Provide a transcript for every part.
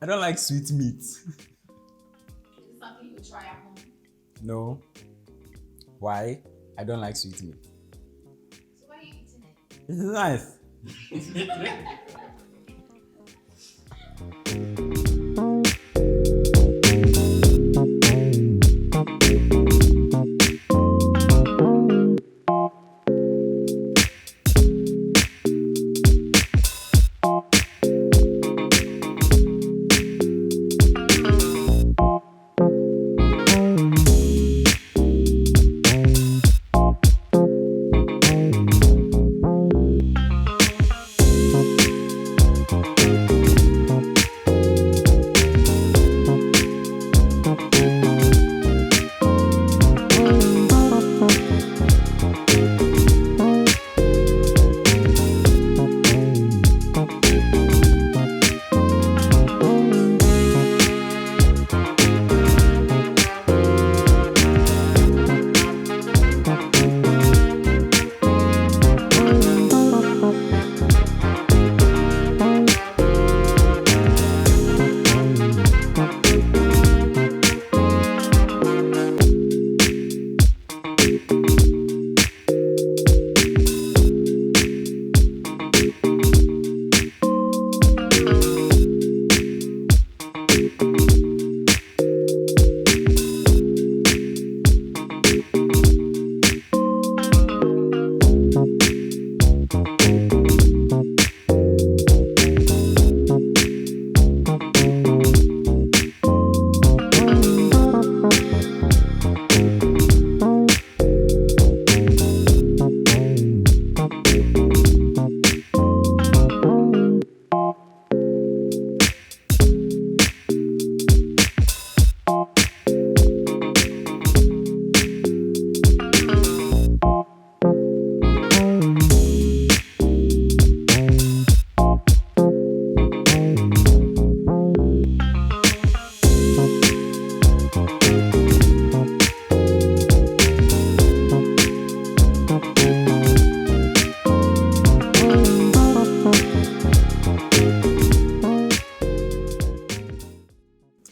I don't like sweet meat. Is it something you try at home? No. Why? I don't like sweet meat. So why are you eating it? It's nice.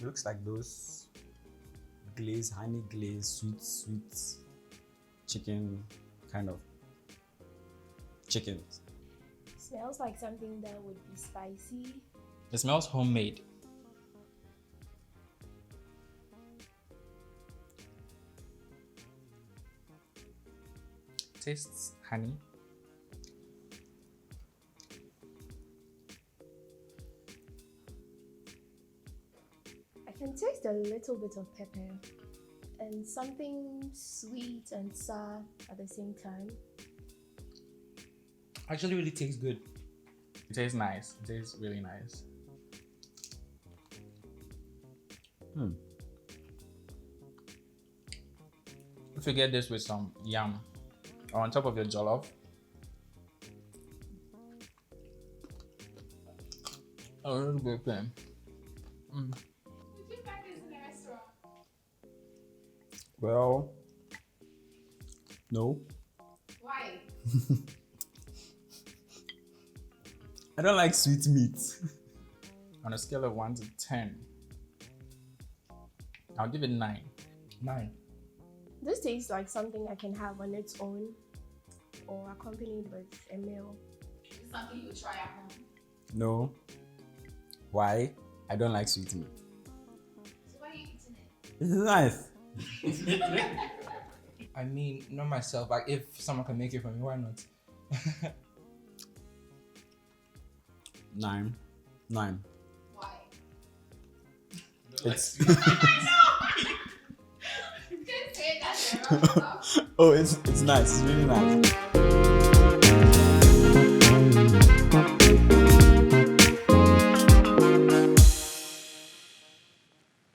Looks like those honey glaze, sweet chicken kind of chickens. Smells like something that would be spicy. It smells homemade. Tastes honey. I can taste a little bit of pepper and something sweet and sour at the same time. Actually, really tastes good. It tastes nice. It tastes really nice. If you get this with some yam or on top of your jollof, a really good thing. Would you find this in a restaurant? Well, no. Why? I don't like sweet meat. On a scale of 1 to 10, I'll give it 9. 9. This tastes like something I can have on its own or accompanied with a meal. Is it something you try at home? No. Why? I don't like sweet meat. So why are you eating it? It's nice. I mean, not myself. Like, if someone can make it for me, why not? 9. Why? It's You didn't say that. oh, it's nice. It's really nice.